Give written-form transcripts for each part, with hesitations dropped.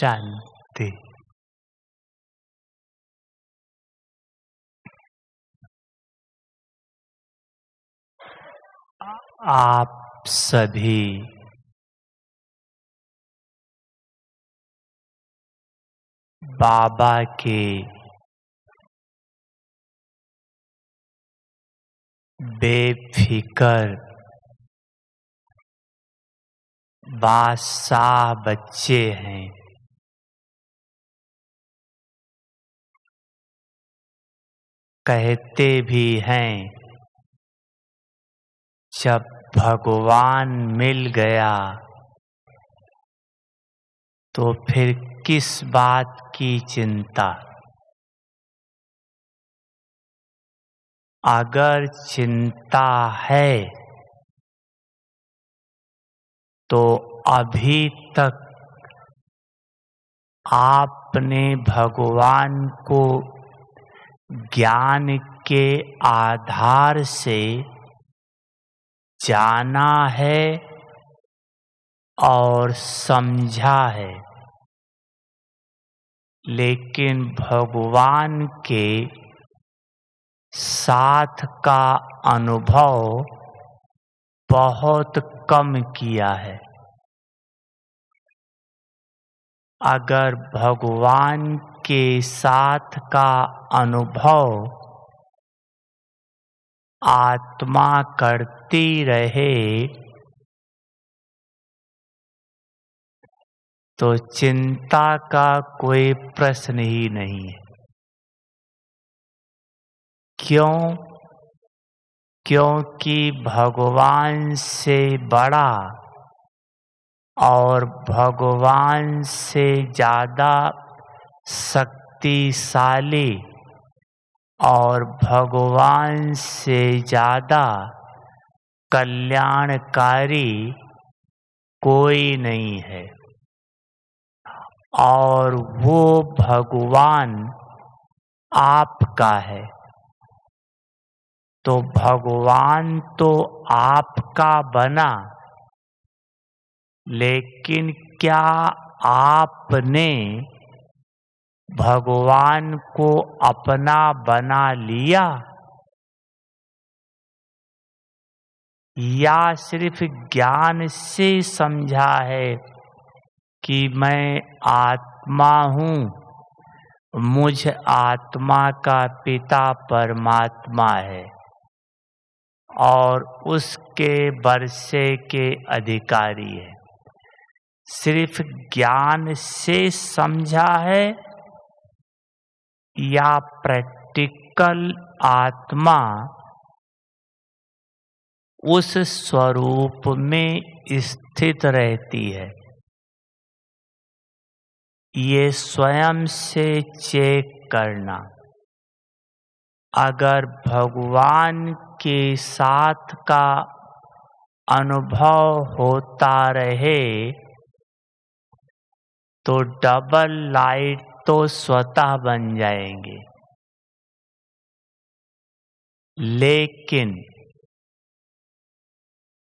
शांति। आप सभी बाबा के बेफिकर बादशाह बच्चे हैं। कहते भी हैं जब भगवान मिल गया तो फिर किस बात की चिंता। अगर चिंता है तो अभी तक आपने भगवान को ज्ञान के आधार से जाना है और समझा है, लेकिन भगवान के साथ का अनुभव बहुत कम किया है। अगर भगवान के साथ का अनुभव आत्मा करती रहे तो चिंता का कोई प्रश्न ही नहीं है। क्यों? क्योंकि भगवान से बड़ा और भगवान से ज़्यादा शक्तिशाली और भगवान से ज़्यादा कल्याणकारी कोई नहीं है। और वो भगवान आपका है। तो भगवान तो आपका बना, लेकिन क्या आपने भगवान को अपना बना लिया, या सिर्फ ज्ञान से समझा है कि मैं आत्मा हूँ, मुझ आत्मा का पिता परमात्मा है और उसके वर्षे के अधिकारी है। सिर्फ ज्ञान से समझा है या प्रैक्टिकल आत्मा उस स्वरूप में स्थित रहती है? ये स्वयं से चेक करना। अगर भगवान के साथ का अनुभव होता रहे तो डबल लाइट तो स्वतः बन जाएंगे, लेकिन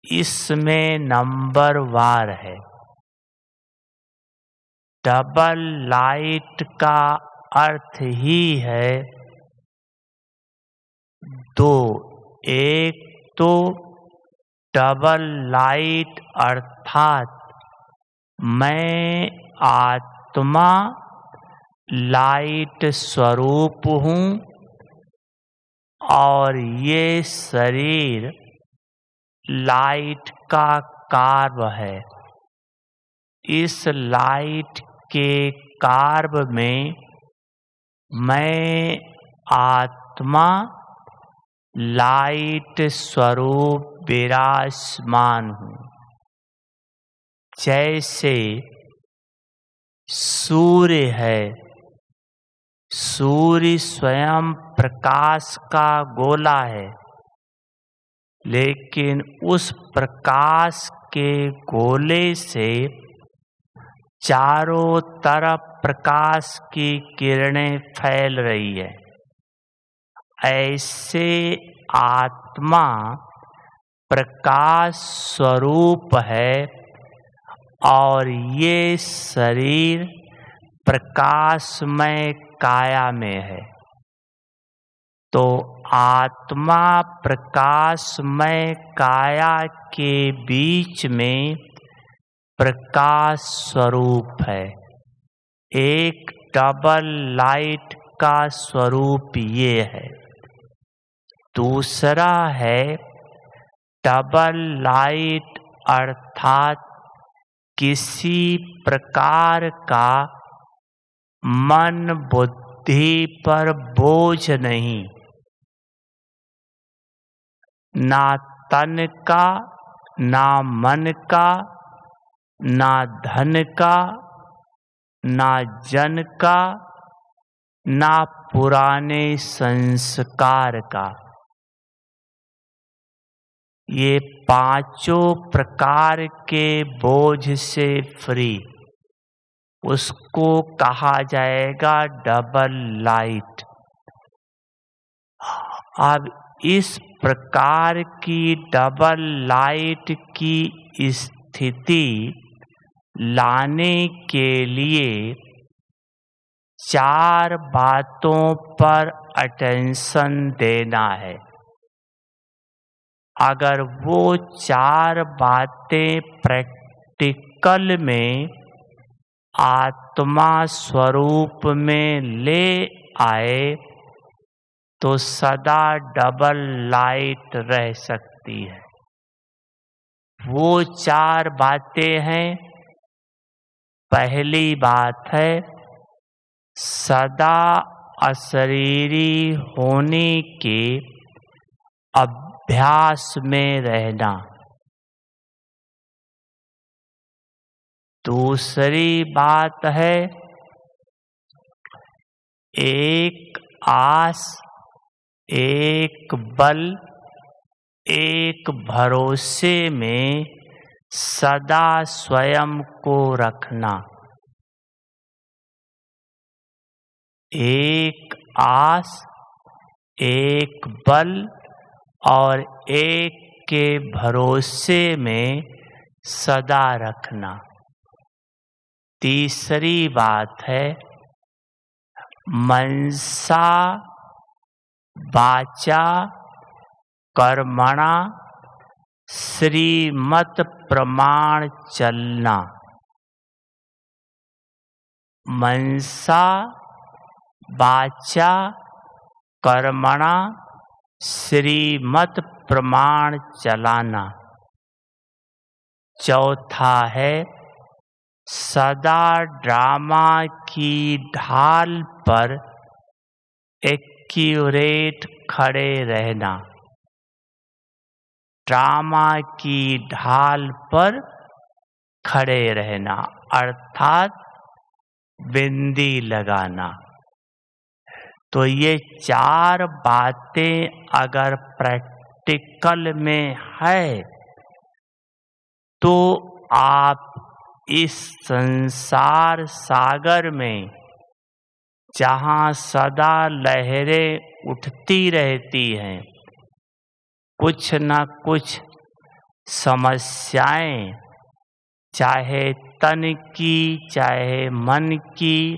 इसमें नंबर वार है। डबल लाइट का अर्थ ही है दो। एक तो डबल लाइट अर्थात मैं आत्मा लाइट स्वरूप हूँ और ये शरीर लाइट का कार्य है। इस लाइट के कार्य में मैं आत्मा लाइट स्वरूप विराजमान हूँ। जैसे सूर्य है, सूर्य स्वयं प्रकाश का गोला है, लेकिन उस प्रकाश के गोले से चारों तरफ प्रकाश की किरणें फैल रही है। ऐसे आत्मा प्रकाश स्वरूप है और ये शरीर प्रकाशमय काया में है। तो आत्मा प्रकाशमय काया के बीच में प्रकाश स्वरूप है। एक डबल लाइट का स्वरूप ये है। दूसरा है डबल लाइट अर्थात किसी प्रकार का मन बुद्धि पर बोझ नहीं, ना तन का, ना मन का, ना धन का, ना जन का, ना पुराने संस्कार का। ये पांचों प्रकार के बोझ से फ्री, उसको कहा जाएगा डबल लाइट। अब इस प्रकार की डबल लाइट की स्थिति लाने के लिए 4 बातों पर अटेंशन देना है। अगर वो 4 बातें प्रैक्टिकल में आत्मा स्वरूप में ले आए तो सदा डबल लाइट रह सकती है। वो 4 बातें हैं। पहली बात है सदा अशरीरी होने के अभ्यास में रहना। दूसरी बात है एक आस, एक बल, एक भरोसे में सदा स्वयं को रखना। एक आस, एक बल और एक के भरोसे में सदा रखना। तीसरी बात है मनसा वाचा कर्मणा श्रीमत प्रमाण चलना। मनसा वाचा कर्मणा श्रीमत प्रमाण चलाना। चौथा है सदा ड्रामा की ढाल पर एक्यूरेट खड़े रहना। ड्रामा की ढाल पर खड़े रहना अर्थात बिंदी लगाना। तो ये 4 बातें अगर प्रैक्टिकल में है तो आप इस संसार सागर में जहाँ सदा लहरें उठती रहती हैं, कुछ न कुछ समस्याएं, चाहे तन की, चाहे मन की,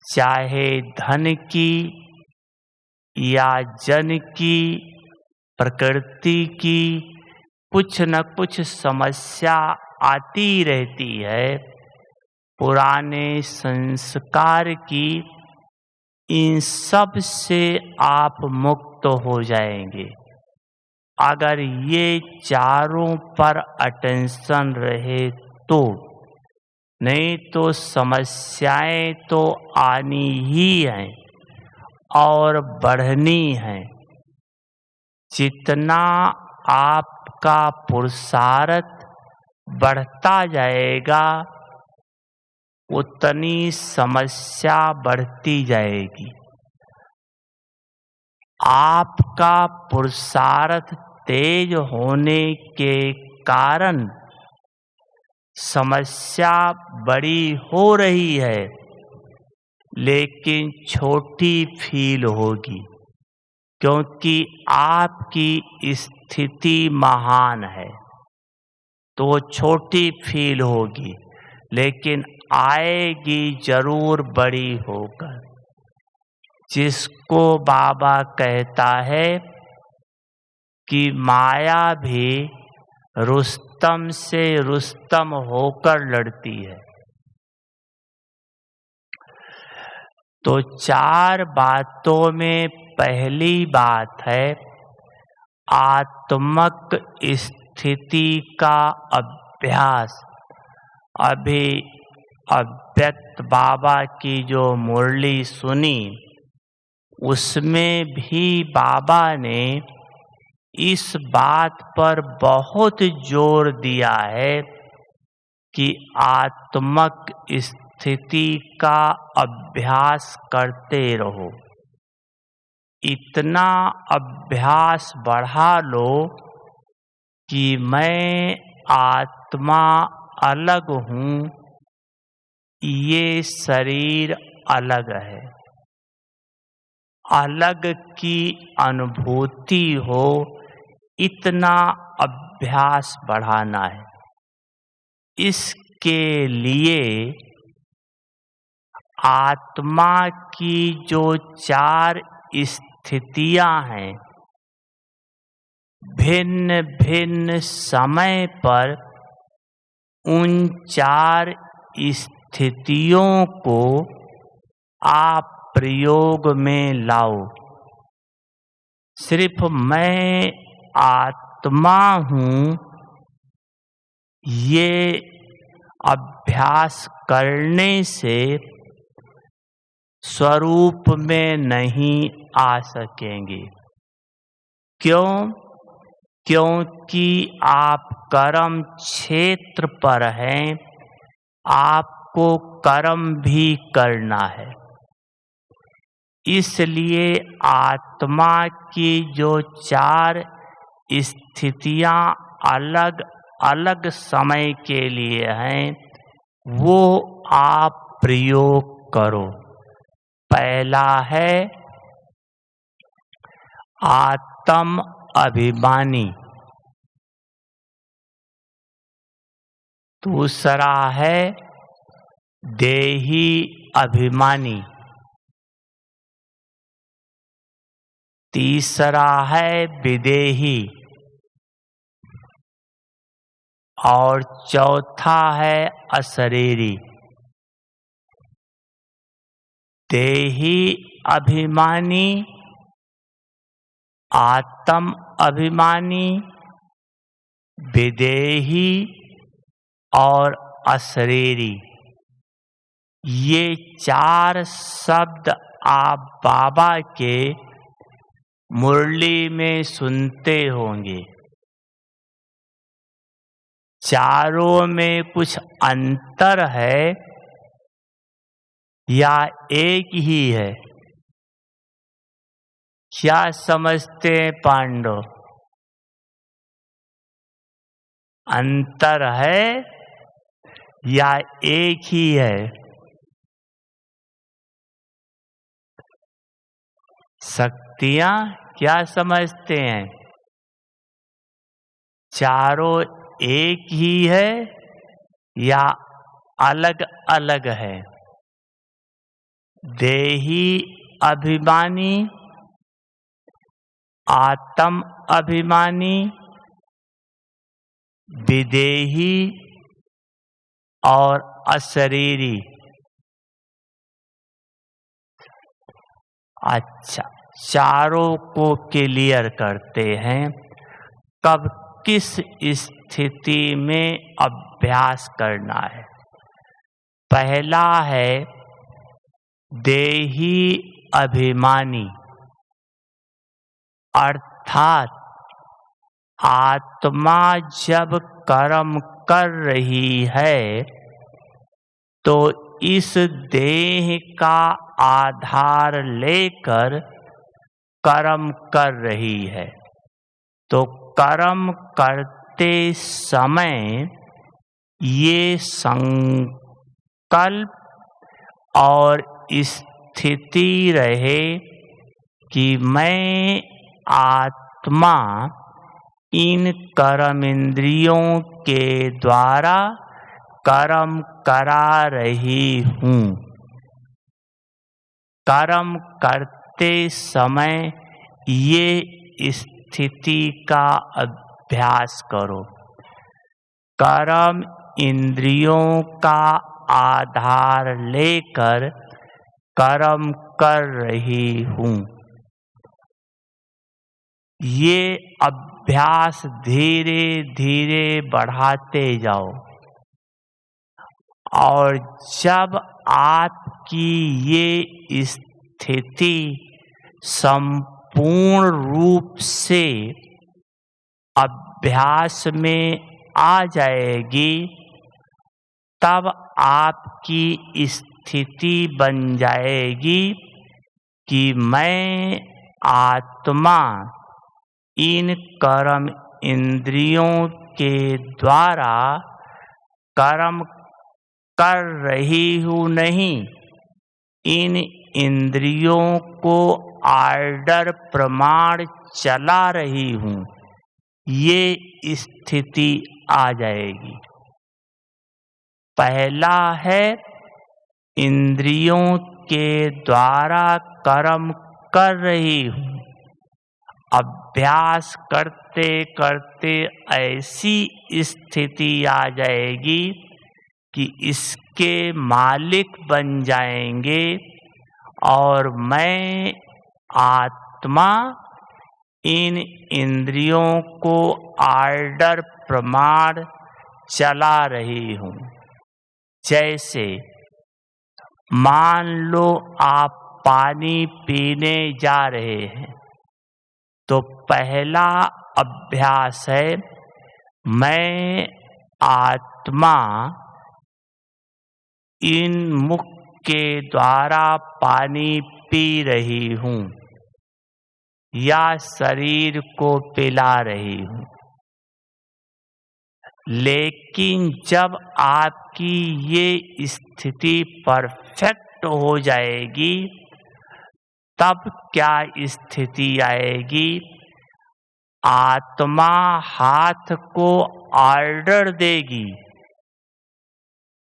चाहे धन की या जन की, प्रकृति की, कुछ न कुछ समस्या आती रहती है। पुराने संस्कार की, इन सब से आप मुक्त हो जाएंगे अगर ये चारों पर अटेंशन रहे तो। नहीं तो समस्याएं तो आनी ही हैं और बढ़नी हैं। जितना आपका पुरुषार्थ बढ़ता जाएगा उतनी समस्या बढ़ती जाएगी। आपका पुरुषार्थ तेज होने के कारण समस्या बड़ी हो रही है लेकिन छोटी फील होगी, क्योंकि आपकी स्थिति महान है तो छोटी फील होगी। लेकिन आएगी जरूर बड़ी होकर। जिसको बाबा कहता है कि माया भी रुस्तम से रुस्तम होकर लड़ती है। तो 4 बातों में पहली बात है आत्मक स्थिति का अभ्यास। अभी अव्यक्त बाबा की जो मुरली सुनी उसमें भी बाबा ने इस बात पर बहुत जोर दिया है कि आत्मक स्थिति का अभ्यास करते रहो। इतना अभ्यास बढ़ा लो कि मैं आत्मा अलग हूँ, ये शरीर अलग है। अलग की अनुभूति हो, इतना अभ्यास बढ़ाना है। इसके लिए आत्मा की जो 4 स्थितियां हैं, भिन्न भिन्न समय पर उन 4 स्थितियों को आप प्रयोग में लाओ। सिर्फ मैं आत्मा हूँ ये अभ्यास करने से स्वरूप में नहीं आ सकेंगे। क्यों? क्योंकि आप कर्म क्षेत्र पर हैं, आपको कर्म भी करना है। इसलिए आत्मा की जो 4 स्थितियां अलग अलग समय के लिए हैं, वो आप प्रयोग करो। पहला है आत्म अभिमानी, दूसरा है देही अभिमानी, तीसरा है विदेही और चौथा है अशरीरी। देही अभिमानी, आत्म अभिमानी, विदेही और अशरीरी, ये 4 शब्द आप बाबा के मुरली में सुनते होंगे। चारों में कुछ अंतर है या एक ही है? क्या समझते हैं पांडव? अंतर है या एक ही है? शक्तियां क्या समझते हैं? चारों एक ही है या अलग अलग है? देही अभिमानी, आत्म अभिमानी, विदेही और अशरीरी। अच्छा, चारों को क्लियर करते हैं। कब किस स्थिति में अभ्यास करना है? पहला है देही अभिमानी, अर्थात आत्मा जब कर्म कर रही है तो इस देह का आधार लेकर कर्म कर रही है। तो कर्म करते समय ये संकल्प और स्थिति रहे कि मैं आत्मा इन कर्म इंद्रियों के द्वारा कर्म करा रही हूँ। कर्म करते समय ये स्थिति का अभ्यास करो। कर्म इंद्रियों का आधार लेकर कर्म कर रही हूँ। ये अभ्यास धीरे धीरे बढ़ाते जाओ और जब आपकी ये स्थिति संपूर्ण रूप से अभ्यास में आ जाएगी, तब आपकी स्थिति बन जाएगी कि मैं आत्मा इन कर्म इंद्रियों के द्वारा कर्म कर रही हूँ नहीं, इन इंद्रियों को आर्डर प्रमाण चला रही हूँ। ये स्थिति आ जाएगी। पहला है इंद्रियों के द्वारा कर्म कर रही हूँ। अभ्यास करते करते ऐसी स्थिति आ जाएगी कि इसके मालिक बन जाएंगे और मैं आत्मा इन इंद्रियों को आर्डर प्रमाण चला रही हूँ। जैसे मान लो आप पानी पीने जा रहे हैं, तो पहला अभ्यास है मैं आत्मा इन मुख के द्वारा पानी पी रही हूँ या शरीर को पिला रही हूँ। लेकिन जब आपकी ये स्थिति परफेक्ट हो जाएगी, तब क्या स्थिति आएगी? आत्मा हाथ को ऑर्डर देगी,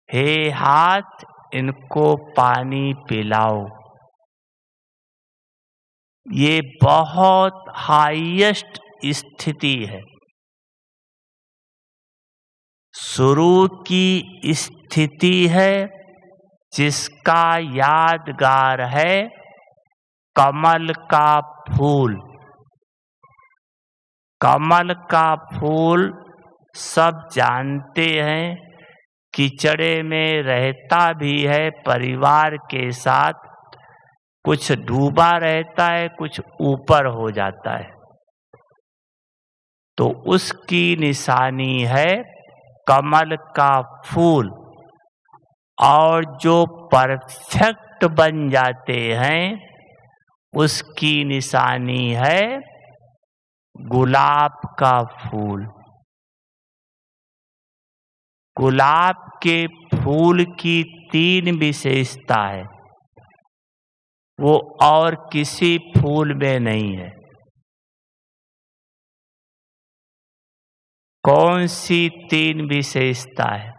हे हाथ इनको पानी पिलाओ। ये बहुत हाईएस्ट स्थिति है। शुरू की स्थिति है जिसका यादगार है कमल का फूल। कमल का फूल सब जानते हैं, कीचड़े में रहता भी है परिवार के साथ, कुछ डूबा रहता है, कुछ ऊपर हो जाता है। तो उसकी निशानी है कमल का फूल। और जो परफेक्ट बन जाते हैं उसकी निशानी है गुलाब का फूल। गुलाब के फूल की 3 विशेषता है, वो और किसी फूल में नहीं है। कौन सी 3 विशेषता है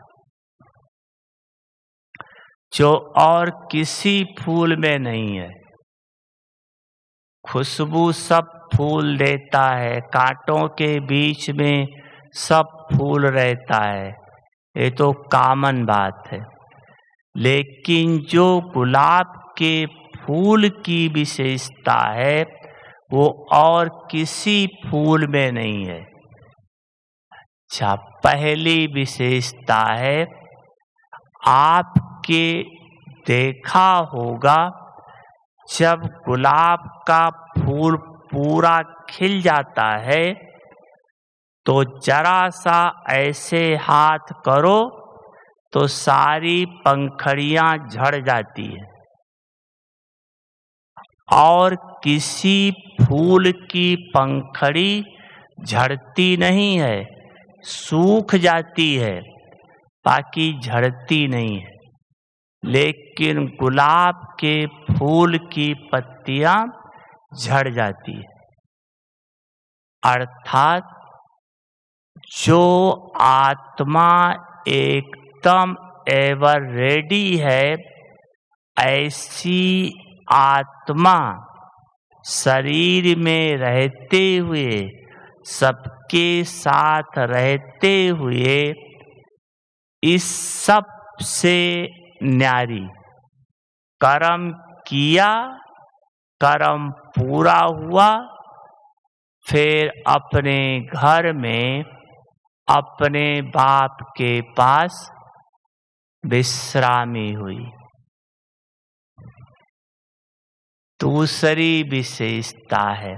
जो और किसी फूल में नहीं है? खुशबू सब फूल देता है, कांटों के बीच में सब फूल रहता है, ये तो कॉमन बात है। लेकिन जो गुलाब के फूल की विशेषता है वो और किसी फूल में नहीं है। अच्छा, पहली विशेषता है, आपके देखा होगा जब गुलाब का फूल पूरा खिल जाता है तो जरा सा ऐसे हाथ करो तो सारी पंखड़ियां झड़ जाती है। और किसी फूल की पंखड़ी झड़ती नहीं है, सूख जाती है, बाकी झड़ती नहीं है। लेकिन गुलाब के फूल की पत्तियां झड़ जाती है। अर्थात जो आत्मा एक एकदम एवर रेडी है, ऐसी आत्मा शरीर में रहते हुए, सबके साथ रहते हुए, इस सब से न्यारी, कर्म किया, कर्म पूरा हुआ, फिर अपने घर में अपने बाप के पास विश्रामी हुई। दूसरी विशेषता है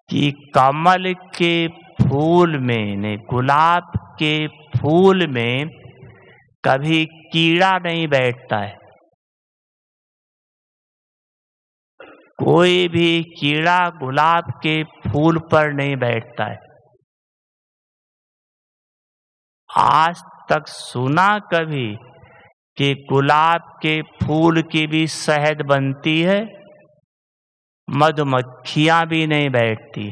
कि कमल के फूल में ने गुलाब के फूल में कभी कीड़ा नहीं बैठता है। कोई भी कीड़ा गुलाब के फूल पर नहीं बैठता है। आज तक सुना कभी कि गुलाब के फूल की भी शहद बनती है? मधुमक्खियां भी नहीं बैठती।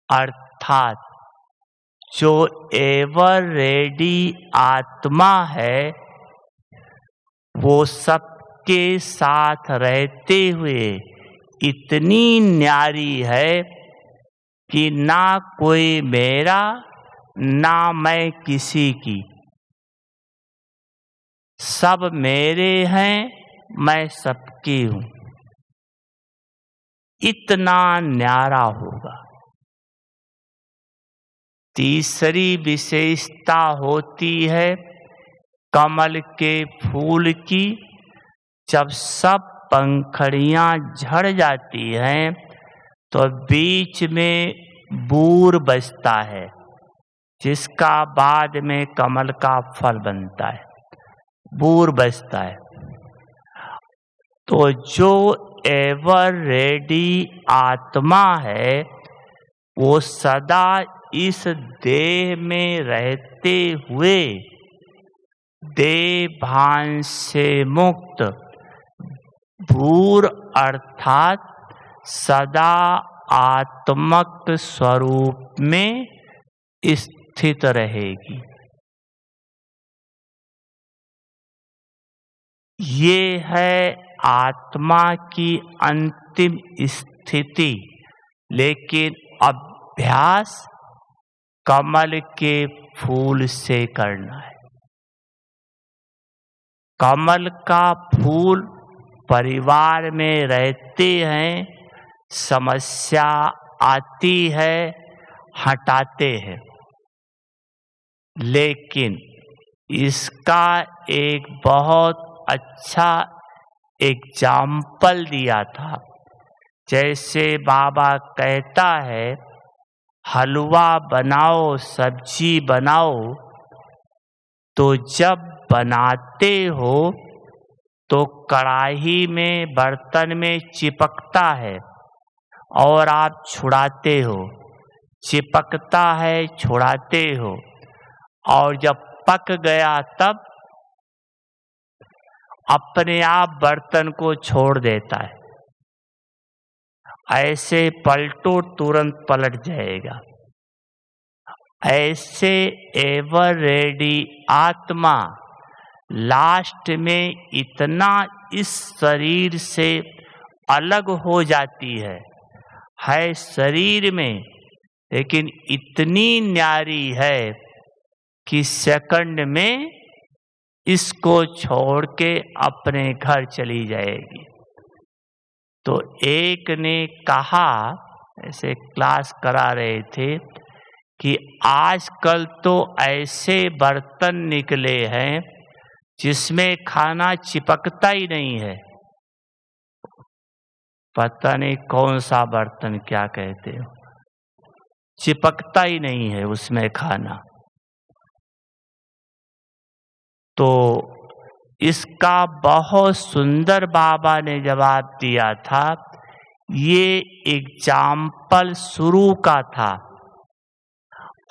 अर्थात जो एवर रेडी आत्मा है, वो सबके साथ रहते हुए इतनी न्यारी है कि ना कोई मेरा, ना मैं किसी की। सब मेरे हैं, मैं सबकी हूं। इतना न्यारा होगा। तीसरी विशेषता होती है कमल के फूल की। जब सब पंखड़ियां झड़ जाती हैं तो बीच में बूर बचता है, जिसका बाद में कमल का फल बनता है। बूर बचता है। तो जो एवर रेडी आत्मा है, वो सदा इस देह में रहते हुए देह भान से मुक्त भूर अर्थात सदा आत्मक स्वरूप में स्थित रहेगी। ये है आत्मा की अंतिम स्थिति। लेकिन अभ्यास कमल के फूल से करना है। कमल का फूल परिवार में रहते हैं, समस्या आती है, हटाते हैं। लेकिन इसका एक बहुत अच्छा एग्जाम्पल दिया था। जैसे बाबा कहता है, हलवा बनाओ, सब्जी बनाओ, तो जब बनाते हो तो कढ़ाई में, बर्तन में चिपकता है और आप छुड़ाते हो। चिपकता है, छुड़ाते हो, और जब पक गया तब अपने आप बर्तन को छोड़ देता है। ऐसे पलटो, तुरंत पलट जाएगा। ऐसे एवर रेडी आत्मा लास्ट में इतना इस शरीर से अलग हो जाती है शरीर में, लेकिन इतनी न्यारी है कि सेकंड में इसको छोड़ के अपने घर चली जाएगी। तो एक ने कहा, ऐसे क्लास करा रहे थे, कि आजकल तो ऐसे बर्तन निकले हैं जिसमें खाना चिपकता ही नहीं है। पता नहीं कौन सा बर्तन, क्या कहते हो, चिपकता ही नहीं है उसमें खाना। तो इसका बहुत सुंदर बाबा ने जवाब दिया था। ये एग्जाम्पल शुरू का था।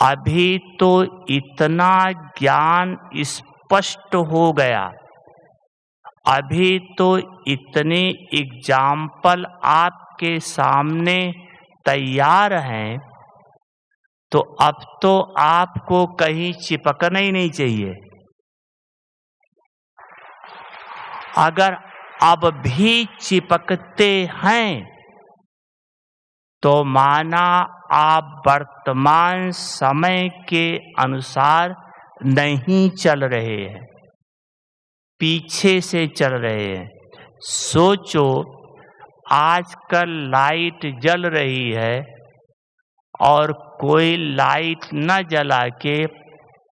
अभी तो इतना ज्ञान स्पष्ट हो गया, अभी तो इतने एग्जाम्पल आपके सामने तैयार हैं, तो अब तो आपको कहीं चिपकना ही नहीं चाहिए। अगर अब भी चिपकते हैं तो माना आप वर्तमान समय के अनुसार नहीं चल रहे हैं, पीछे से चल रहे हैं। सोचो, आजकल लाइट जल रही है और कोई लाइट न जला के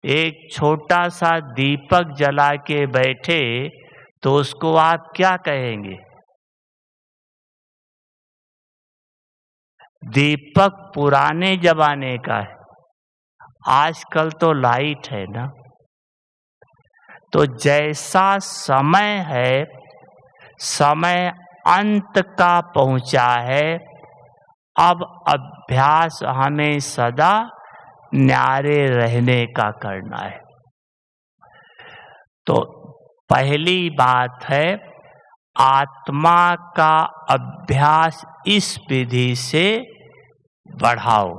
एक छोटा सा दीपक जला के बैठे तो उसको आप क्या कहेंगे? दीपक पुराने जमाने का है, आजकल तो लाइट है ना। तो जैसा समय है, समय अंत का पहुंचा है। अब अभ्यास हमें सदा न्यारे रहने का करना है। तो पहली बात है, आत्मा का अभ्यास इस विधि से बढ़ाओ।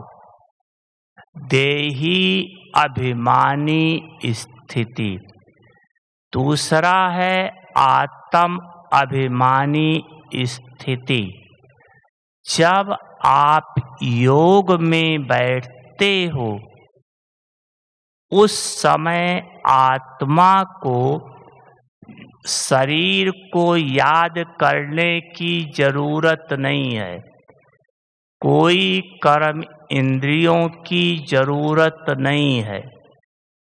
देही अभिमानी स्थिति। दूसरा है आत्म अभिमानी स्थिति। जब आप योग में बैठते हो उस समय आत्मा को शरीर को याद करने की जरूरत नहीं है, कोई कर्म इंद्रियों की जरूरत नहीं है।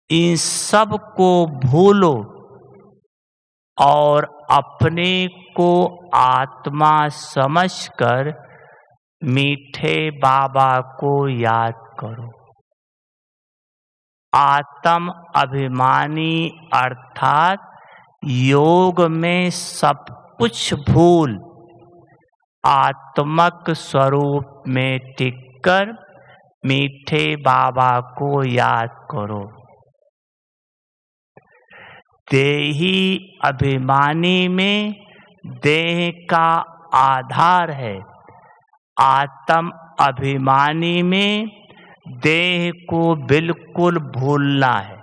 इन सब को भूलो और अपने को आत्मा समझकर मीठे बाबा को याद करो। आत्म अभिमानी अर्थात योग में सब कुछ भूल आत्मक स्वरूप में टिककर मीठे बाबा को याद करो। देही अभिमानी में देह का आधार है, आत्म अभिमानी में देह को बिल्कुल भूलना है।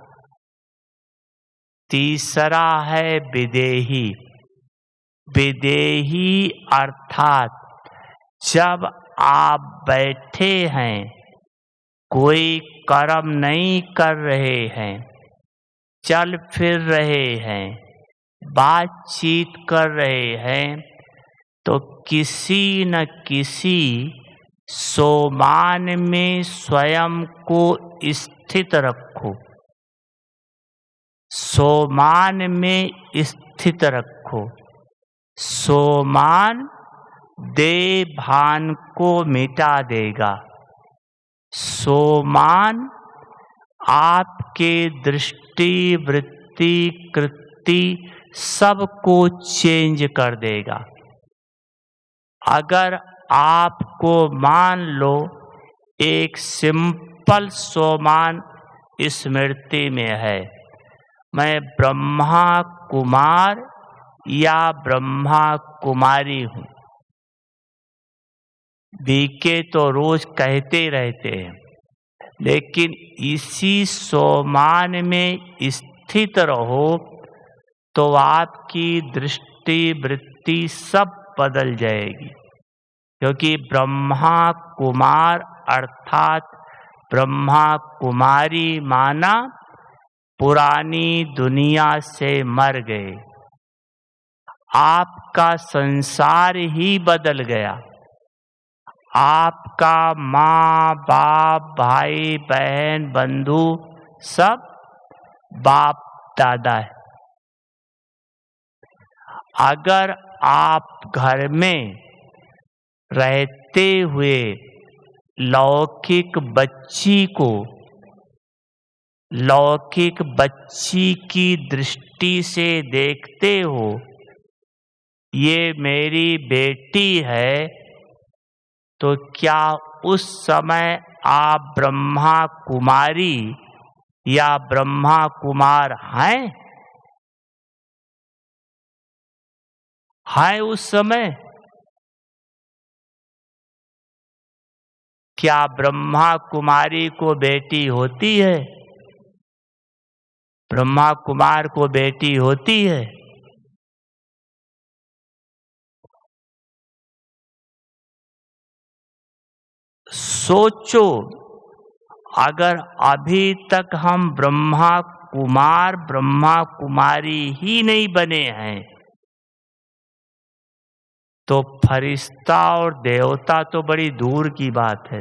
तीसरा है विदेही। विदेही अर्थात जब आप बैठे हैं, कोई कर्म नहीं कर रहे हैं, चल फिर रहे हैं, बातचीत कर रहे हैं, तो किसी न किसी सोमान में स्वयं को स्थित रखो। सोमान में स्थित रखो। सोमान देह भान को मिटा देगा। सोमान आपके दृष्टि वृत्ति कृति सबको चेंज कर देगा। अगर आपको मान लो एक सिंपल सोमान स्मृति में है, मैं ब्रह्मा कुमार या ब्रह्मा कुमारी हूँ। बीके तो रोज कहते रहते हैं, लेकिन इसी सोमान में स्थित रहो तो आपकी दृष्टि वृत्ति सब बदल जाएगी। क्योंकि ब्रह्मा कुमार अर्थात ब्रह्मा कुमारी माना पुरानी दुनिया से मर गए। आपका संसार ही बदल गया। आपका माँ बाप भाई बहन बंधु सब बाप दादा है। अगर आप घर में रहते हुए लौकिक बच्ची की दृष्टि से देखते हो, ये मेरी बेटी है, तो क्या उस समय आप ब्रह्मा कुमारी या ब्रह्मा कुमार हैं? उस समय क्या ब्रह्मा कुमारी को बेटी होती है? ब्रह्मा कुमार को बेटी होती है? सोचो, अगर अभी तक हम ब्रह्मा कुमार ब्रह्मा कुमारी ही नहीं बने हैं तो फरिश्ता और देवता तो बड़ी दूर की बात है।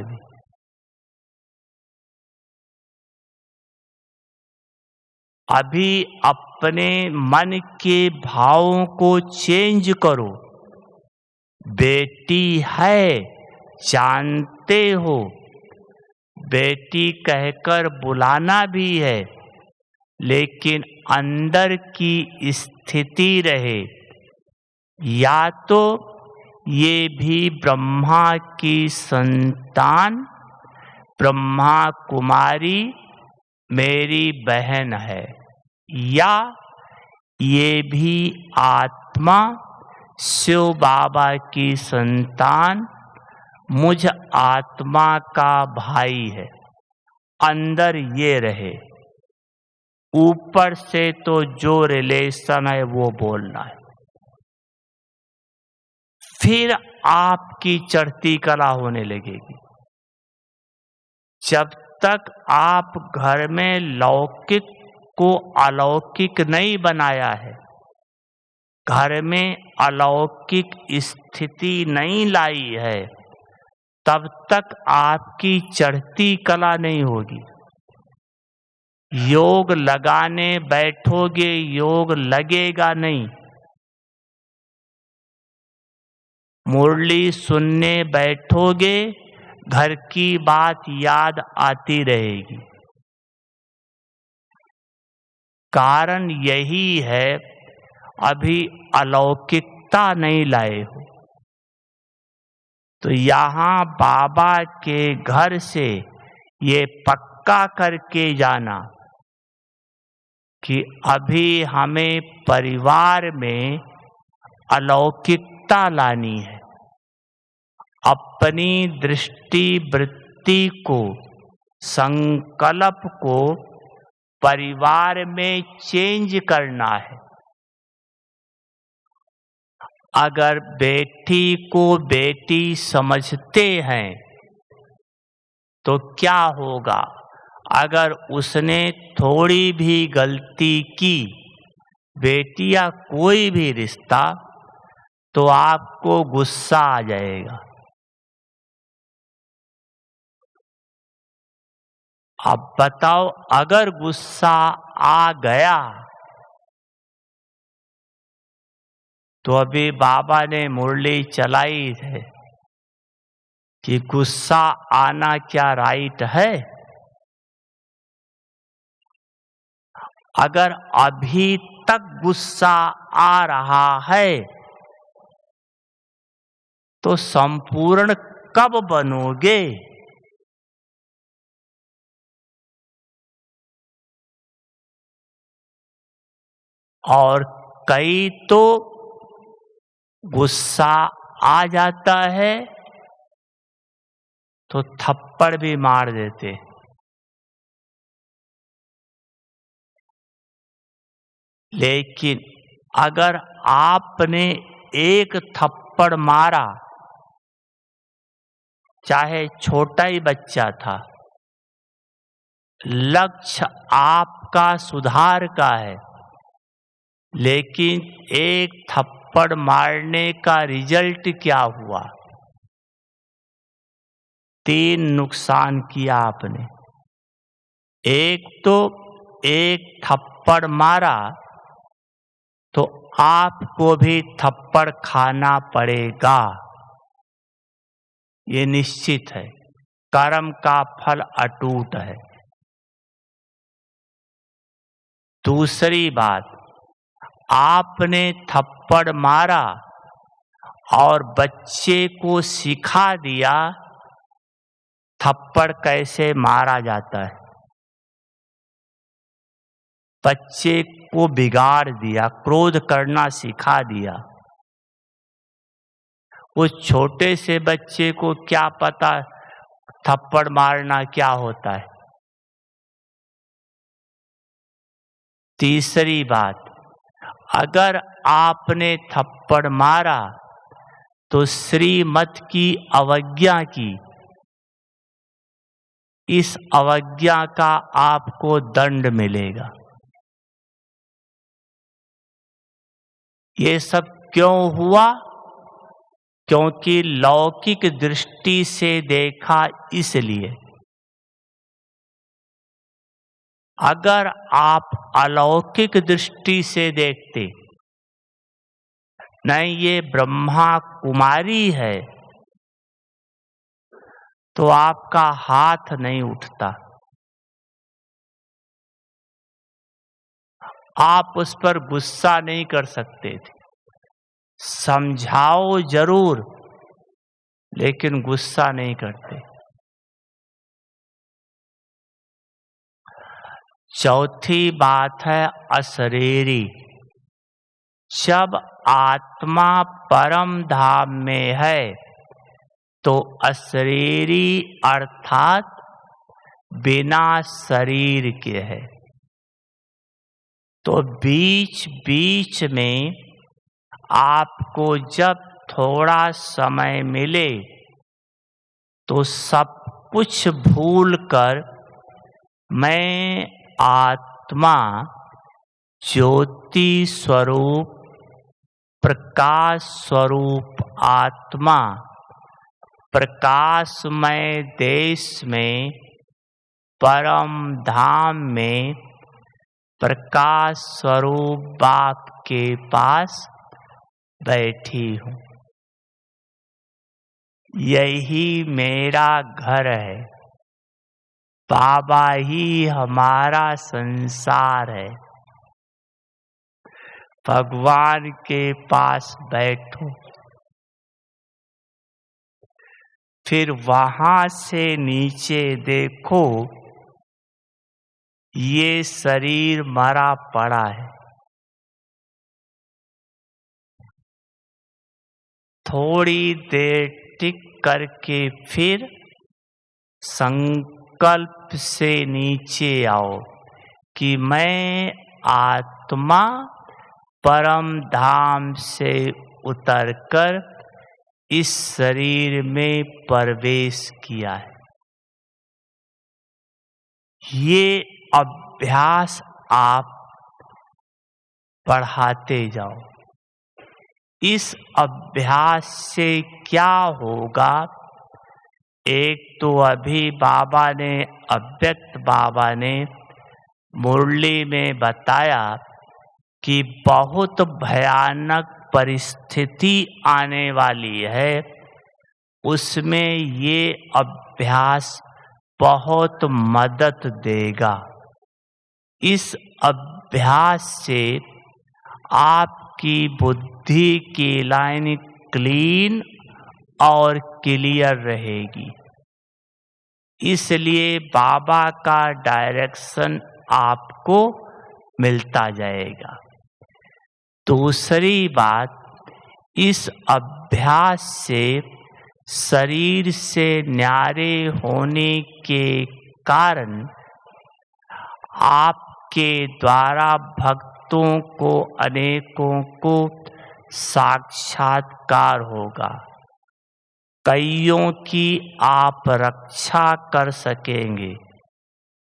अभी अपने मन के भावों को चेंज करो। बेटी है, जानते हो, बेटी कहकर बुलाना भी है, लेकिन अंदर की स्थिति रहे या तो ये भी ब्रह्मा की संतान, ब्रह्मा कुमारी मेरी बहन है, या ये भी आत्मा शिव बाबा की संतान, मुझ आत्मा का भाई है। अंदर ये रहे, ऊपर से तो जो रिलेशन है वो बोलना है। फिर आपकी चढ़ती कला होने लगेगी। जब तक आप घर में लौकिक को अलौकिक नहीं बनाया है, घर में अलौकिक स्थिति नहीं लाई है, तब तक आपकी चढ़ती कला नहीं होगी। योग लगाने बैठोगे, योग लगेगा नहीं। मुरली सुनने बैठोगे, घर की बात याद आती रहेगी। कारण यही है, अभी अलौकिकता नहीं लाए हो। तो यहाँ बाबा के घर से ये पक्का करके जाना कि अभी हमें परिवार में अलौकिकता लानी है। अपनी दृष्टि वृत्ति को, संकल्प को परिवार में चेंज करना है। अगर बेटी को बेटी समझते हैं तो क्या होगा? अगर उसने थोड़ी भी गलती की, बेटी या कोई भी रिश्ता, तो आपको गुस्सा आ जाएगा। अब बताओ, अगर गुस्सा आ गया तो अभी बाबा ने मुरली चलाई है कि गुस्सा आना क्या राइट है? अगर अभी तक गुस्सा आ रहा है तो संपूर्ण कब बनोगे? और कई तो गुस्सा आ जाता है तो थप्पड़ भी मार देते। लेकिन अगर आपने एक थप्पड़ मारा, चाहे छोटा ही बच्चा था, लक्ष्य आपका सुधार का है, लेकिन एक थप्पड़ मारने का रिजल्ट क्या हुआ? 3 नुकसान किया आपने। एक तो एक थप्पड़ मारा तो आपको भी थप्पड़ खाना पड़ेगा, ये निश्चित है। कर्म का फल अटूट है। दूसरी बात, आपने थप्पड़ मारा और बच्चे को सिखा दिया थप्पड़ कैसे मारा जाता है। बच्चे को बिगाड़ दिया, क्रोध करना सिखा दिया। उस छोटे से बच्चे को क्या पता थप्पड़ मारना क्या होता है? तीसरी बात, अगर आपने थप्पड़ मारा तो श्रीमत की अवज्ञा की, इस अवज्ञा का आपको दंड मिलेगा। ये सब क्यों हुआ? क्योंकि लौकिक दृष्टि से देखा इसलिए। अगर आप अलौकिक दृष्टि से देखते, नहीं ये ब्रह्मा कुमारी है, तो आपका हाथ नहीं उठता, आप उस पर गुस्सा नहीं कर सकते थे। समझाओ जरूर, लेकिन गुस्सा नहीं करते। चौथी बात है अशरीरी। जब आत्मा परम धाम में है तो अशरीरी अर्थात बिना शरीर के है। तो बीच बीच में आपको जब थोड़ा समय मिले तो सब कुछ भूल कर मैं आत्मा ज्योति स्वरूप प्रकाश स्वरूप आत्मा प्रकाशमय देश में परम धाम में प्रकाश स्वरूप बाप के पास बैठी हूँ। यही मेरा घर है, बाबा ही हमारा संसार है। भगवान के पास बैठो, फिर वहां से नीचे देखो, ये शरीर मरा पड़ा है। थोड़ी देर टिक करके फिर संकल्प से नीचे आओ कि मैं आत्मा परम धाम से उतरकर इस शरीर में प्रवेश किया है। ये अभ्यास आप बढ़ाते जाओ। इस अभ्यास से क्या होगा? एक तो अभी बाबा ने अव्यक्त बाबा ने मुरली में बताया कि बहुत भयानक परिस्थिति आने वाली है, उसमें ये अभ्यास बहुत मदद देगा। इस अभ्यास से आपकी बुद्धि की लाइन क्लीन और क्लियर रहेगी। इसलिए बाबा का डायरेक्शन आपको मिलता जाएगा। दूसरी बात, इस अभ्यास से शरीर से न्यारे होने के कारण आपके द्वारा भक्तों को अनेकों को साक्षात्कार होगा। कईयों की आप रक्षा कर सकेंगे,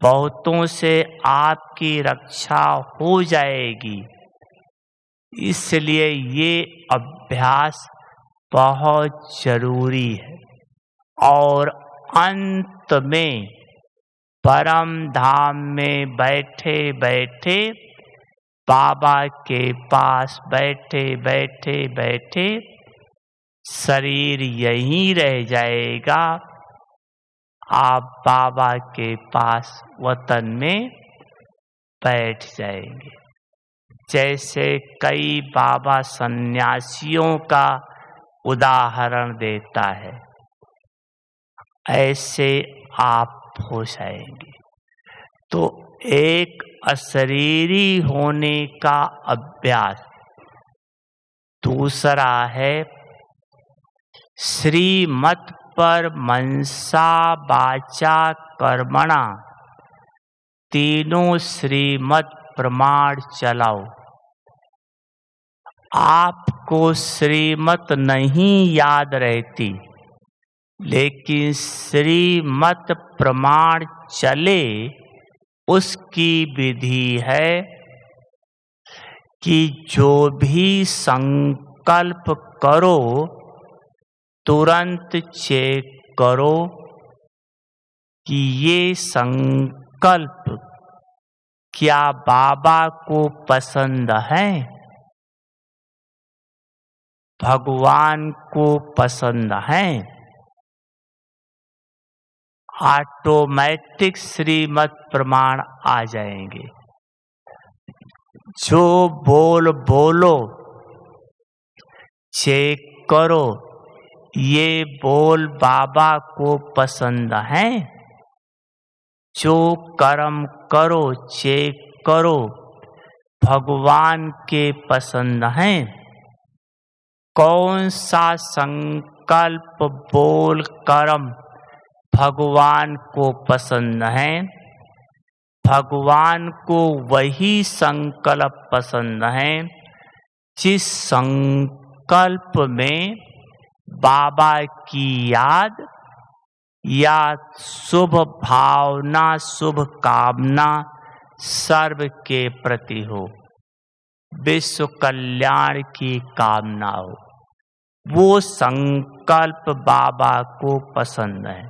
बहुतों से आपकी रक्षा हो जाएगी। इसलिए ये अभ्यास बहुत जरूरी है। और अंत में परम धाम में बैठे बैठे बाबा के पास बैठे बैठे बैठे शरीर यहीं रह जाएगा। आप बाबा के पास वतन में बैठ जाएंगे। जैसे कई बाबा सन्यासियों का उदाहरण देता है, ऐसे आप हो जाएंगे। तो एक अशरीरी होने का अभ्यास। दूसरा है श्रीमत पर मनसा वाचा कर्मणा तीनों श्रीमत प्रमाण चलाओ। आपको श्रीमत नहीं याद रहती, लेकिन श्रीमत प्रमाण चले उसकी विधि है कि जो भी संकल्प करो तुरंत चेक करो कि ये संकल्प क्या बाबा को पसंद है, भगवान को पसंद है। ऑटोमेटिक श्रीमत प्रमाण आ जाएंगे। जो बोलो चेक करो ये बोल बाबा को पसंद है। जो कर्म करो चेक करो भगवान के पसंद है। कौन सा संकल्प बोल कर्म भगवान को पसंद है। भगवान को वही संकल्प पसंद है जिस संकल्प में बाबा की याद या शुभ भावना शुभ कामना सर्व के प्रति हो, विश्व कल्याण की कामना हो। वो संकल्प बाबा को पसंद है।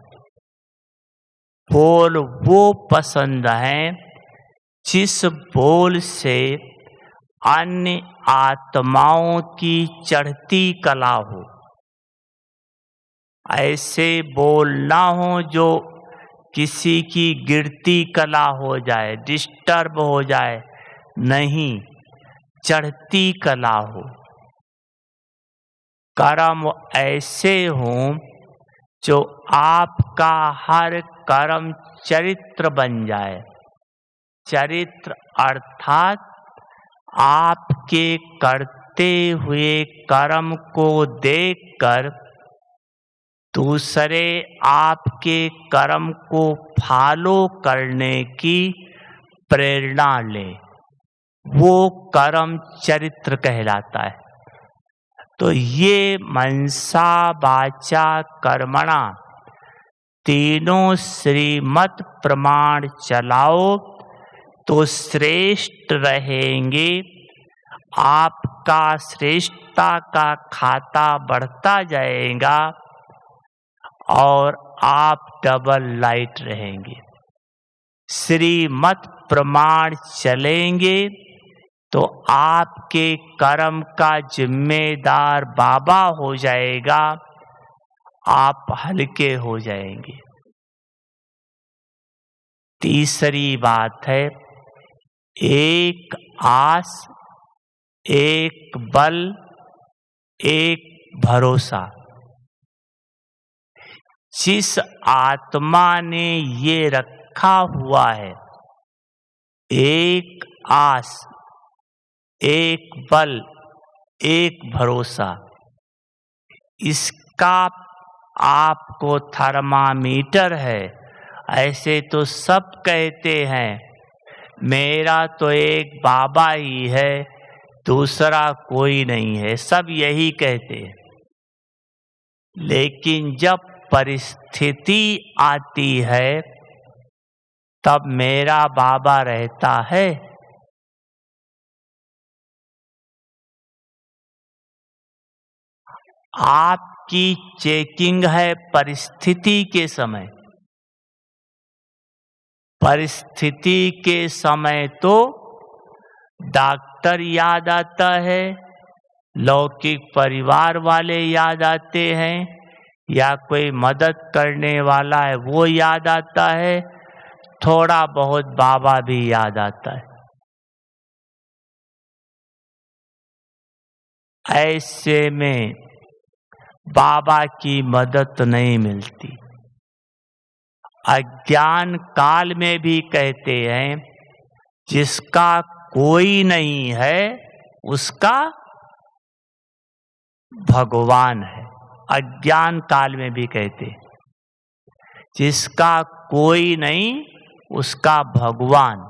बोल वो पसंद है जिस बोल से अन्य आत्माओं की चढ़ती कला हो। ऐसे बोल ना हो जो किसी की गिरती कला हो जाए, डिस्टर्ब हो जाए, नहीं, चढ़ती कला हो। कर्म ऐसे हों जो आपका हर कर्म चरित्र बन जाए। चरित्र अर्थात आपके करते हुए कर्म को देखकर दूसरे आपके कर्म को फॉलो करने की प्रेरणा ले, वो कर्म चरित्र कहलाता है। तो ये मनसा वाचा कर्मणा तीनों श्रीमत प्रमाण चलाओ तो श्रेष्ठ रहेंगे। आपका श्रेष्ठता का खाता बढ़ता जाएगा और आप डबल लाइट रहेंगे। श्रीमत प्रमाण चलेंगे तो आपके कर्म का जिम्मेदार बाबा हो जाएगा, आप हल्के हो जाएंगे। तीसरी बात है, एक आस, एक बल, एक भरोसा। जिस आत्मा ने ये रखा हुआ है, एक आस, एक बल, एक भरोसा, इसका आपको थर्मामीटर है। ऐसे तो सब कहते हैं मेरा तो एक बाबा ही है, दूसरा कोई नहीं है, सब यही कहते हैं। लेकिन जब परिस्थिति आती है तब मेरा बाबा रहता है। आपकी चेकिंग है परिस्थिति के समय। परिस्थिति के समय तो डॉक्टर याद आता है, लौकिक परिवार वाले याद आते हैं, या कोई मदद करने वाला है वो याद आता है, थोड़ा बहुत बाबा भी याद आता है। ऐसे में बाबा की मदद नहीं मिलती। अज्ञान काल में भी कहते हैं जिसका कोई नहीं है उसका भगवान है। अज्ञान काल में भी कहते, जिसका कोई नहीं उसका भगवान।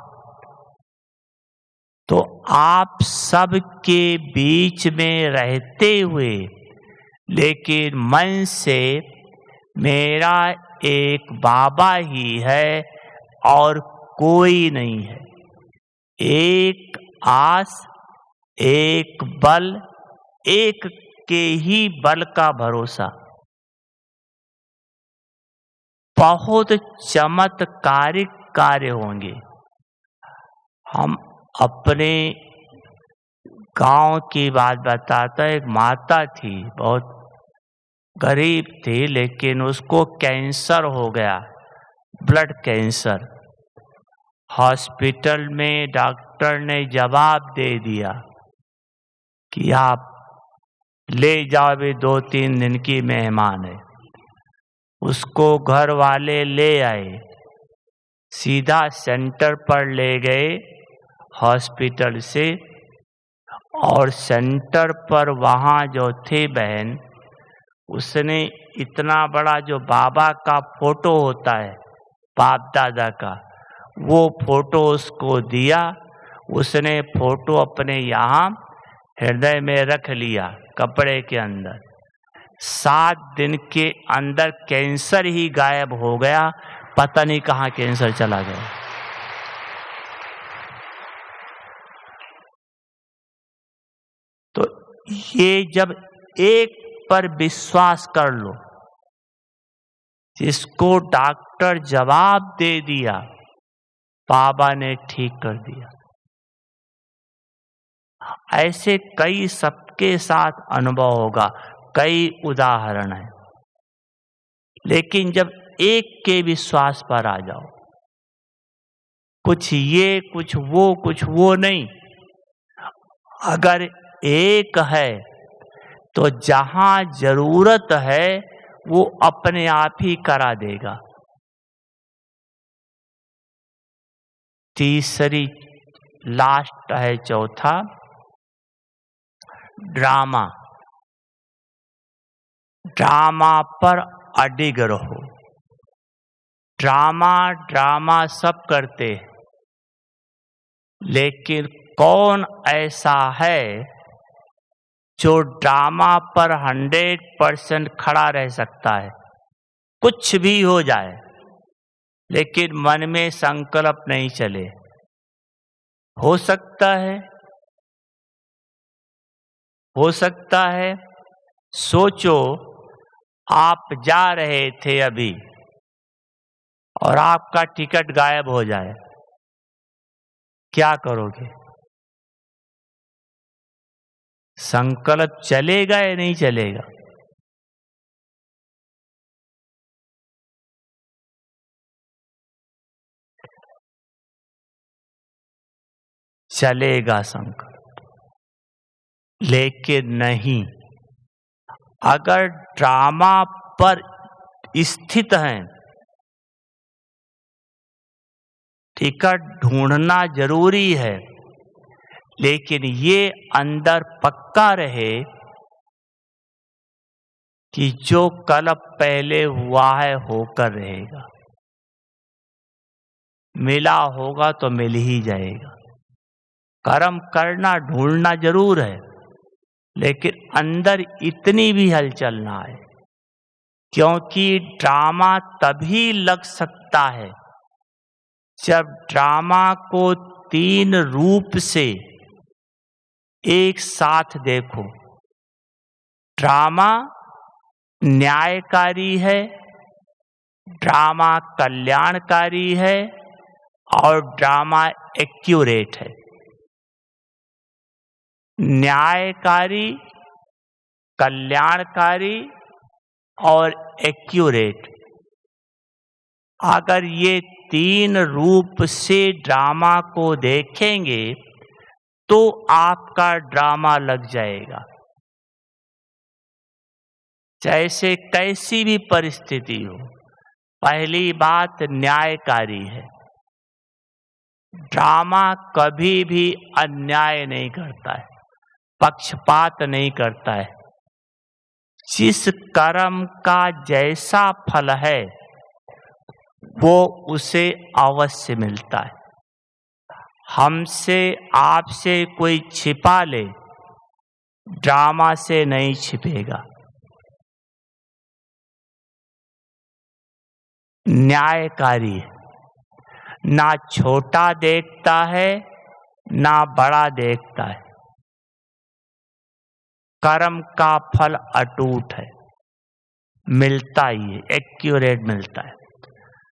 तो आप सबके बीच में रहते हुए लेकिन मन से मेरा एक बाबा ही है और कोई नहीं है, एक आस, एक बल, एक के ही बल का भरोसा। बहुत चमत्कारिक कार्य होंगे। हम अपने गांव की बात बताता, एक माता थी, बहुत गरीब थी, लेकिन उसको कैंसर हो गया, ब्लड कैंसर। हॉस्पिटल में डॉक्टर ने जवाब दे दिया कि आप ले जाओ, भी 2-3 दिन की मेहमान है। उसको घर वाले ले आए, सीधा सेंटर पर ले गए हॉस्पिटल से, और सेंटर पर वहाँ जो थे बहन, उसने इतना बड़ा जो बाबा का फोटो होता है बाप दादा का, वो फोटो उसको दिया। उसने फोटो अपने यहाँ हृदय में रख लिया, कपड़े के अंदर। 7 दिन के अंदर कैंसर ही गायब हो गया, पता नहीं कहाँ कैंसर चला गया। तो ये जब एक पर विश्वास कर लो, जिसको डॉक्टर जवाब दे दिया, बाबा ने ठीक कर दिया। ऐसे कई सबके साथ अनुभव होगा, कई उदाहरण हैं। लेकिन जब एक के विश्वास पर आ जाओ, कुछ ये कुछ वो नहीं, अगर एक है तो जहां जरूरत है वो अपने आप ही करा देगा। तीसरी लास्ट है, चौथा ड्रामा। ड्रामा पर अडिग रहो। ड्रामा सब करते हैं, लेकिन कौन ऐसा है जो ड्रामा पर 100% खड़ा रह सकता है? कुछ भी हो जाए, लेकिन मन में संकल्प नहीं चले। हो सकता है सोचो, आप जा रहे थे अभी और आपका टिकट गायब हो जाए, क्या करोगे? संकल्प चलेगा या नहीं चलेगा? चलेगा संकल्प, लेकिन नहीं, अगर ड्रामा पर स्थित हैं, टिकट ढूंढना जरूरी है, लेकिन ये अंदर पक्का रहे कि जो कल पहले हुआ है होकर रहेगा। मिला होगा तो मिल ही जाएगा। कर्म करना, ढूंढना जरूर है, लेकिन अंदर इतनी भी हलचल ना आए, क्योंकि ड्रामा तभी लग सकता है जब ड्रामा को 3 रूप से एक साथ देखो। ड्रामा न्यायकारी है, ड्रामा कल्याणकारी है, और ड्रामा एक्यूरेट है। न्यायकारी, कल्याणकारी और एक्यूरेट, अगर ये 3 रूप से ड्रामा को देखेंगे तो आपका ड्रामा लग जाएगा। जैसे कैसी भी परिस्थिति हो, पहली बात न्यायकारी है। ड्रामा कभी भी अन्याय नहीं करता है, पक्षपात नहीं करता है, जिस कर्म का जैसा फल है वो उसे अवश्य मिलता है। हमसे आपसे कोई छिपा ले, ड्रामा से नहीं छिपेगा। न्यायकारी है, ना छोटा देखता है ना बड़ा देखता है। कर्म का फल अटूट है, मिलता ही है, एक्यूरेट मिलता है।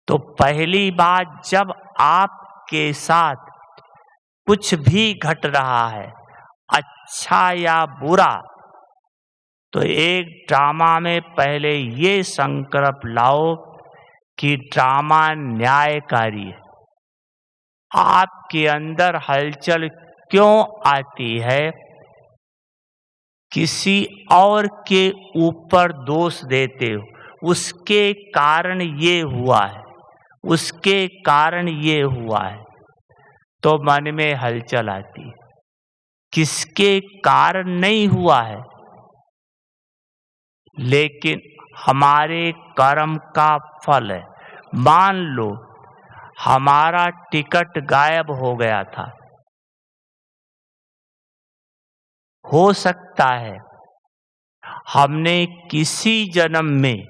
तो पहली बात, जब आपके साथ कुछ भी घट रहा है, अच्छा या बुरा, तो एक ड्रामा में पहले ये संकल्प लाओ कि ड्रामा न्यायकारी है। आपके अंदर हलचल क्यों आती है? किसी और के ऊपर दोष देते हो, उसके कारण ये हुआ है, उसके कारण ये हुआ है, तो मन में हलचल आती है। किसके कारण नहीं हुआ है, लेकिन हमारे कर्म का फल है। मान लो हमारा टिकट गायब हो गया था, हो सकता है हमने किसी जन्म में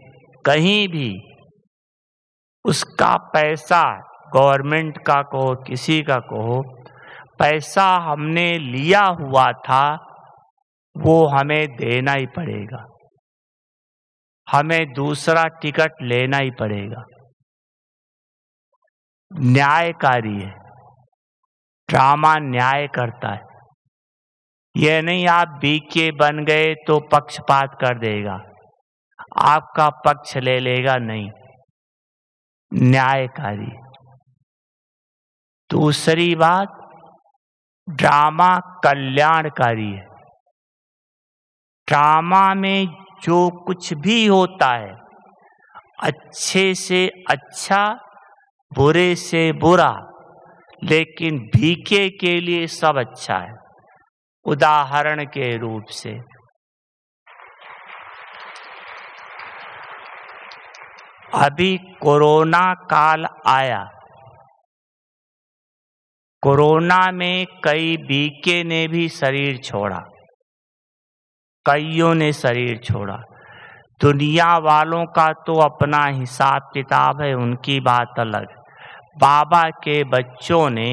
कहीं भी उसका पैसा, गवर्नमेंट का कहो किसी का कहो, पैसा हमने लिया हुआ था, वो हमें देना ही पड़ेगा, हमें दूसरा टिकट लेना ही पड़ेगा। न्यायकारी है, ड्रामा न्याय करता है। यह नहीं आप बीके बन गए तो पक्षपात कर देगा, आपका पक्ष ले लेगा, नहीं, न्यायकारी। दूसरी बात, ड्रामा कल्याणकारी है। ड्रामा में जो कुछ भी होता है, अच्छे से अच्छा, बुरे से बुरा, लेकिन भीखे के लिए सब अच्छा है। उदाहरण के रूप से अभी कोरोना काल आया, कोरोना में कई बीके ने भी शरीर छोड़ा, कईयों ने शरीर छोड़ा। दुनिया वालों का तो अपना हिसाब किताब है, उनकी बात अलग। बाबा के बच्चों ने,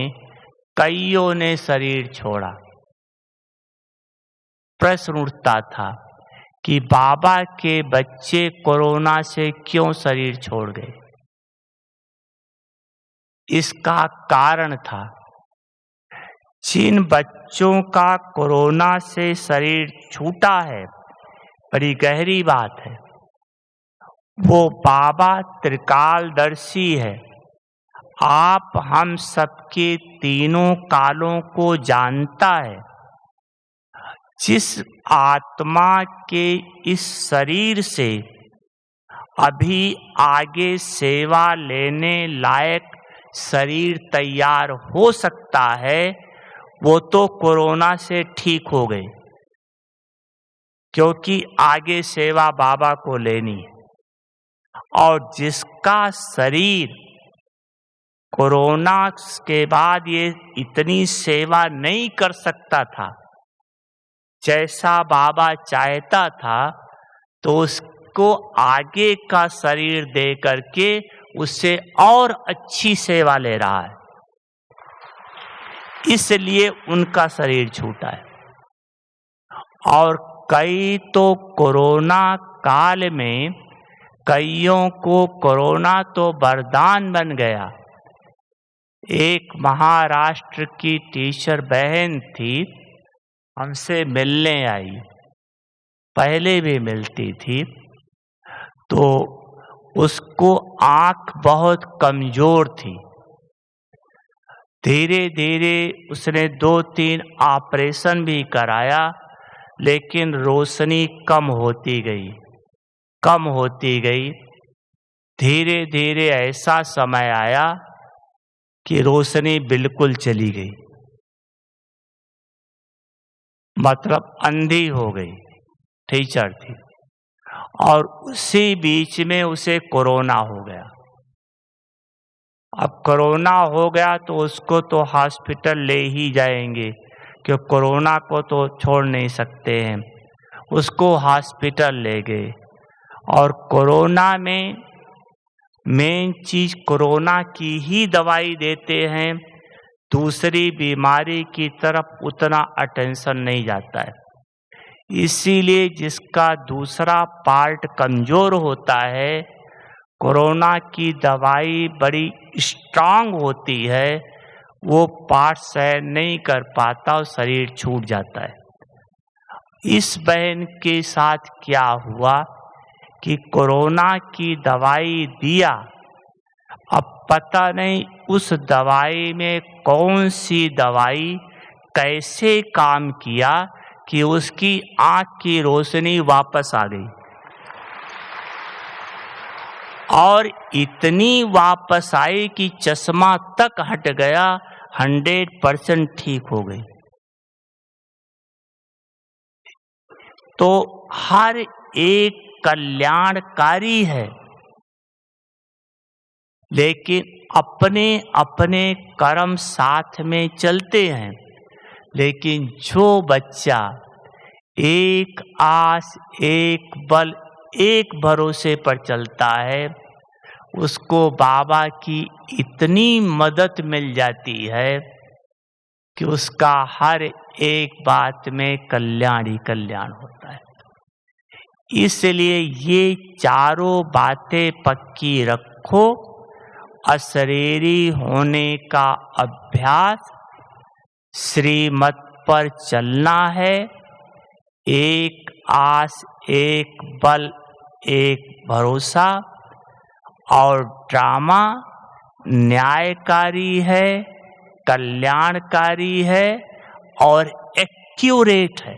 कईयों ने शरीर छोड़ा। प्रश्न उठता था कि बाबा के बच्चे कोरोना से क्यों शरीर छोड़ गए? इसका कारण था, जिन बच्चों का कोरोना से शरीर छूटा है, बड़ी गहरी बात है, वो बाबा त्रिकालदर्शी है। आप हम सबके तीनों कालों को जानता है। जिस आत्मा के इस शरीर से अभी आगे सेवा लेने लायक शरीर तैयार हो सकता है, वो तो कोरोना से ठीक हो गए, क्योंकि आगे सेवा बाबा को लेनी है। और जिसका शरीर कोरोना के बाद ये इतनी सेवा नहीं कर सकता था जैसा बाबा चाहता था, तो उसको आगे का शरीर दे करके उससे और अच्छी सेवा ले रहा है, इसलिए उनका शरीर छूटा है। और कई तो कोरोना काल में, कईयों को कोरोना तो वरदान बन गया। एक महाराष्ट्र की टीचर बहन थी, हमसे मिलने आई, पहले भी मिलती थी, तो उसको आँख बहुत कमजोर थी। धीरे धीरे उसने 2-3 ऑपरेशन भी कराया, लेकिन रोशनी कम होती गई, कम होती गई। धीरे धीरे ऐसा समय आया कि रोशनी बिल्कुल चली गई, मतलब अंधी हो गई। टीचर थी, और उसी बीच में उसे कोरोना हो गया। अब कोरोना हो गया तो उसको तो हॉस्पिटल ले ही जाएंगे, क्योंकि कोरोना को तो छोड़ नहीं सकते हैं। उसको हॉस्पिटल ले गए और कोरोना में मेन चीज कोरोना की ही दवाई देते हैं, दूसरी बीमारी की तरफ उतना अटेंशन नहीं जाता है। इसीलिए जिसका दूसरा पार्ट कमजोर होता है, कोरोना की दवाई बड़ी स्ट्रांग होती है, वो पार्ट सहन नहीं कर पाता और शरीर छूट जाता है। इस बहन के साथ क्या हुआ कि कोरोना की दवाई दिया, अब पता नहीं उस दवाई में कौन सी दवाई कैसे काम किया कि उसकी आंख की रोशनी वापस आ गई और इतनी वापस आई कि चश्मा तक हट गया, 100% ठीक हो गई। तो हर एक कल्याणकारी है, लेकिन अपने अपने कर्म साथ में चलते हैं। लेकिन जो बच्चा एक आस, एक बल, एक भरोसे पर चलता है, उसको बाबा की इतनी मदद मिल जाती है कि उसका हर एक बात में कल्याण ही कल्याण होता है। इसलिए ये चारों बातें पक्की रखो। अशरीरी होने का अभ्यास, श्रीमत पर चलना है, एक आस, एक बल, एक भरोसा। और ड्रामा न्यायकारी है, कल्याणकारी है और एक्यूरेट है।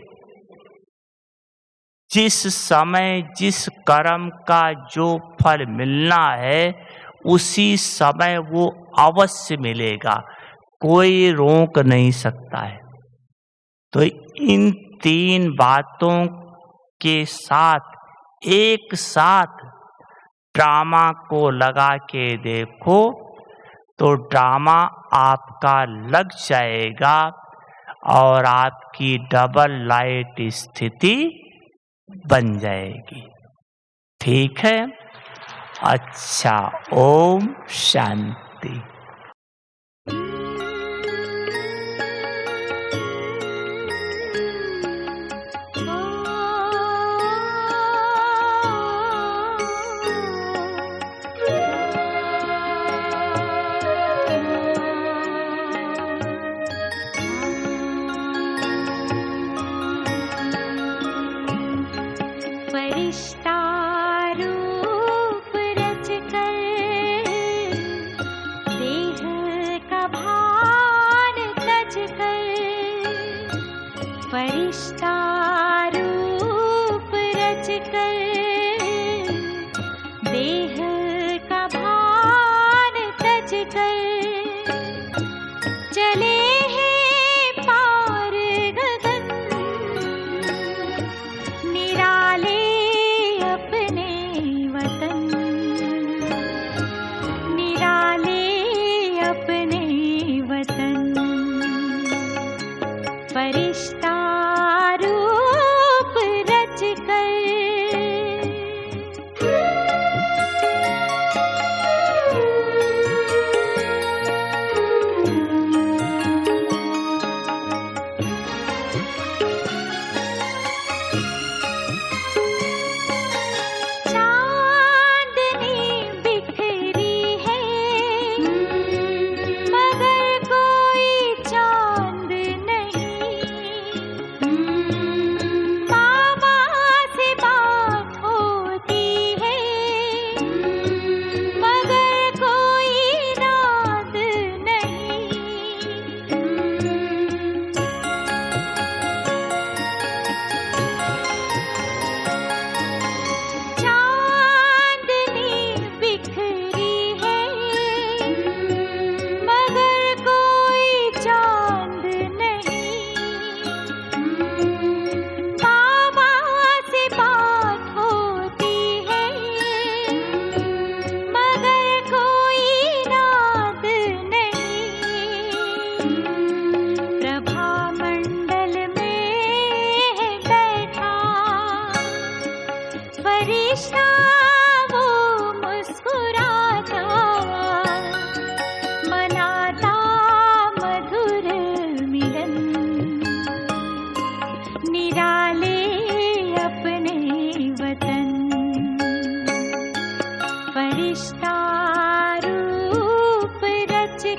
जिस समय जिस कर्म का जो फल मिलना है, उसी समय वो अवश्य मिलेगा, कोई रोक नहीं सकता है। तो इन 3 बातों के साथ एक साथ ड्रामा को लगा के देखो तो ड्रामा आपका लग जाएगा और आपकी डबल लाइट स्थिति बन जाएगी। ठीक है? अच्छा, ओम शांति।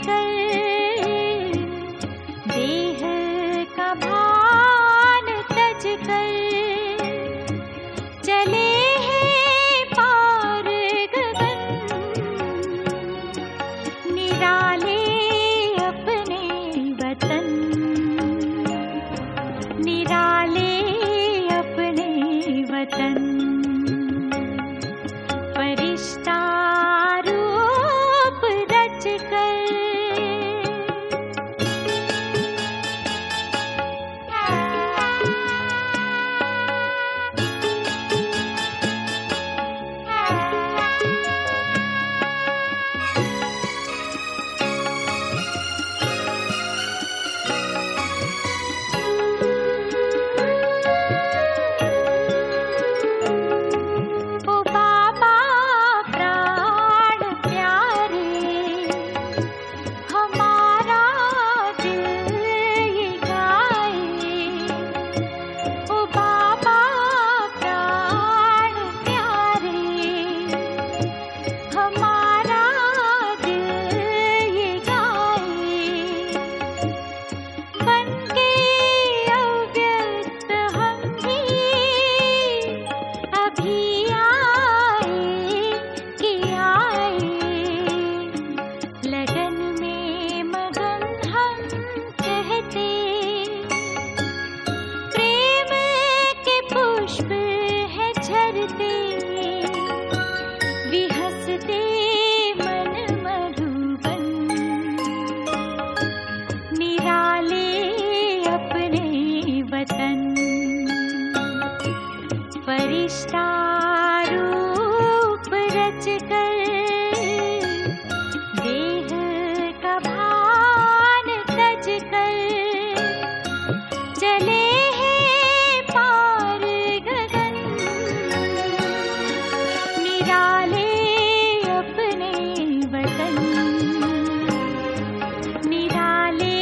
कर देह का भान तज कर चले हैं पार गगन, निराले अपने वतन, निराले अपने वतन। फरिश्ता रूप रच कर फरिश्ता रूप रच कर देह का भान तज कर चले हैं पार गगन, निराले अपने वतन, निराले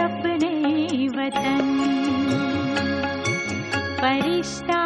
अपने वतन। फरिश्ता